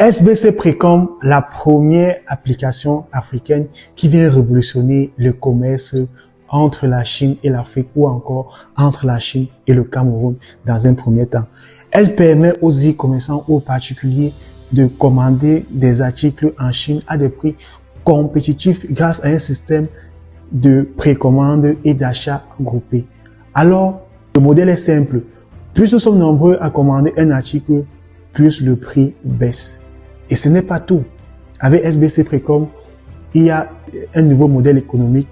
SBC Précom, la première application africaine qui vient révolutionner le commerce entre la Chine et l'Afrique ou encore entre la Chine et le Cameroun dans un premier temps. Elle permet aux e-commerçants ou aux particuliers de commander des articles en Chine à des prix compétitifs grâce à un système de précommande et d'achat groupé. Alors, le modèle est simple. Plus nous sommes nombreux à commander un article, plus le prix baisse. Et ce n'est pas tout. Avec SBC Précom, il y a un nouveau modèle économique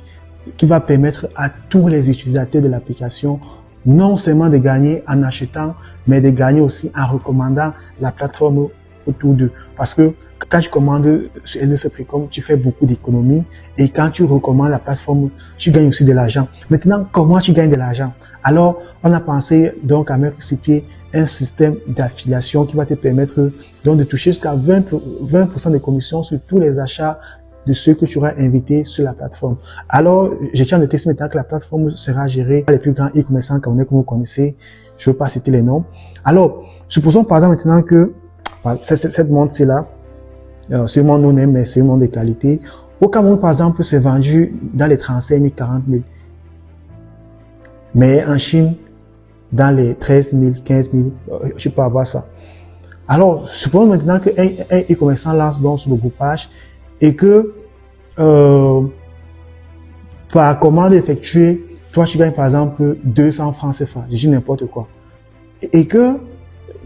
qui va permettre à tous les utilisateurs de l'application non seulement de gagner en achetant, mais de gagner aussi en recommandant la plateforme autour d'eux. Parce que quand tu commandes sur SBC Précom, tu fais beaucoup d'économies et quand tu recommandes la plateforme, tu gagnes aussi de l'argent. Maintenant, comment tu gagnes de l'argent? Alors, on a pensé donc à mettre sur pied un système d'affiliation qui va te permettre donc de toucher jusqu'à 20% de commissions sur tous les achats de ceux que tu auras invités sur la plateforme. Alors, je tiens à noter maintenant que la plateforme sera gérée par les plus grands e-commerçants camerounais que vous connaissez. Je ne veux pas citer les noms. Alors, supposons par exemple maintenant que cette montre-ci là, c'est un monde non mais c'est un monde de qualité. Au Cameroun, par exemple, c'est vendu dans les 35 000, 40 000. Mais en Chine, dans les 13 000, 15 000, je peux avoir ça. Alors, supposons maintenant qu'un e-commerçant lance donc sur le groupage et que par commande effectuée, toi tu gagnes par exemple 200 francs CFA, je dis n'importe quoi. Et que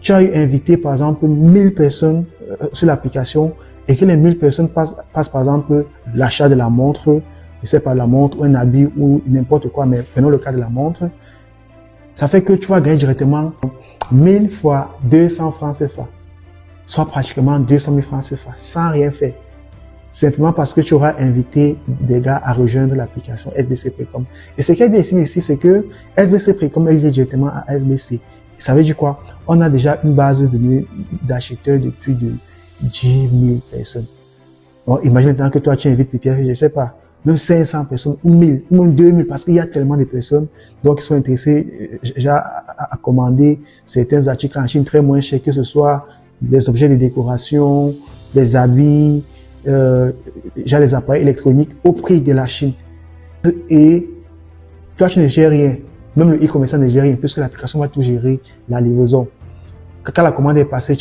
tu as invité par exemple 1000 personnes sur l'application et que les 1000 personnes passent par exemple l'achat de la montre, je sais pas, la montre ou un habit ou n'importe quoi, mais prenons le cas de la montre. Ça fait que tu vas gagner directement 1000 fois 200 francs CFA, soit pratiquement 200 000 francs CFA, sans rien faire. Simplement parce que tu auras invité des gars à rejoindre l'application SBC Précom. Et ce qui est bien ici, c'est que SBC Précom est lié directement à SBC. Ça veut dire quoi? On a déjà une base de données d'acheteurs de plus de 10 000 personnes. Bon, imagine maintenant que toi, tu invites peut-être, je sais pas, même 500 personnes, ou 1000, ou même 2000, parce qu'il y a tellement de personnes, donc, qui sont intéressées déjà à commander certains articles en Chine très moins chers, que ce soit des objets de décoration, des habits, déjà les appareils électroniques au prix de la Chine. Et toi, tu ne gères rien. Même le e-commerçant ne gère rien, puisque l'application va tout gérer la livraison. Quand la commande est passée,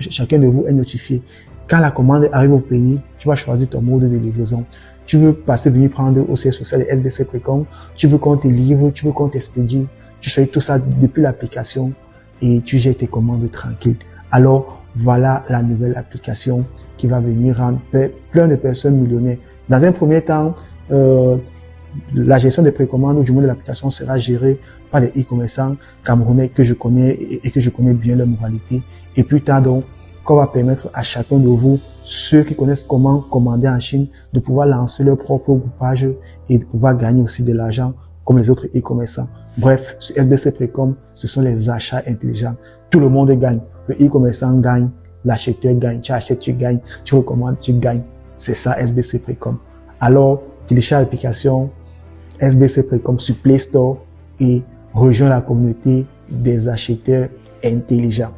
chacun de vous est notifié. Quand la commande arrive au pays, tu vas choisir ton mode de livraison. Tu veux venir prendre au siège social de SBC Précom, tu veux qu'on te livre, tu veux qu'on t'expédie, tu choisis tout ça depuis l'application et tu gères tes commandes tranquille. Alors, voilà la nouvelle application qui va venir rendre plein de personnes millionnaires. Dans un premier temps, la gestion des précommandes ou du moins de l'application sera gérée par des e-commerçants camerounais que je connais et que je connais bien leur moralité. Et plus tard donc, qu'on va permettre à chacun de vous, ceux qui connaissent comment commander en Chine, de pouvoir lancer leur propre groupage et de pouvoir gagner aussi de l'argent comme les autres e-commerçants. Bref, sur SBC Précom, ce sont les achats intelligents. Tout le monde gagne. Le e-commerçant gagne, l'acheteur gagne, tu achètes, tu gagnes, tu recommandes, tu gagnes. C'est ça SBC Précom. Alors, télécharge l'application SBC Précom sur Play Store et rejoins la communauté des acheteurs intelligents.